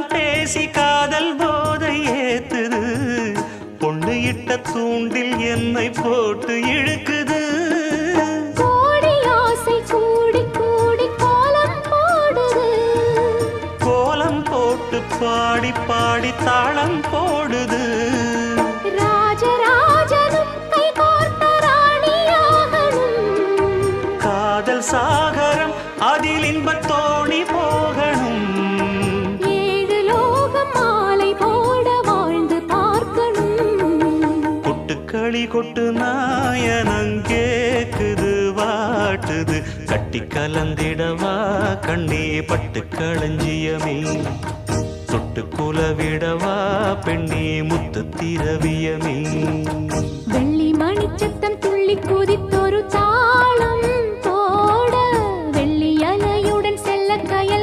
காலம் பேசி காதல் போதை ஏத்துது பொண்ணு இட்ட தூண்டில் என்னை போட்டு இழுக்குது கோடி ஆசை கூடி கூடி கோலம் போடுது கோலம் போட்டு பாடி பாடி தாளம் போடுது ராஜராஜனும் கை கோர்த்த ராணியாகணும் காதல் சாகரம் அதில் இன்பத் தோணி போகணும் ஏழு லோகம் மாலை போட வாழ்ந்து பார்க்கணும் கொட்டுக்களி கொட்டு நாயனங்கேக்குது வாட்டுது கட்டி கலந்திடவா கண்ணே பட்டு களஞ்சியமே தொட்டு குலவிடவா பெண்ணே முத்து திரவியமே வெள்ளி மணிச்சத்தம் துள்ளி குதித்தொரு தாளம்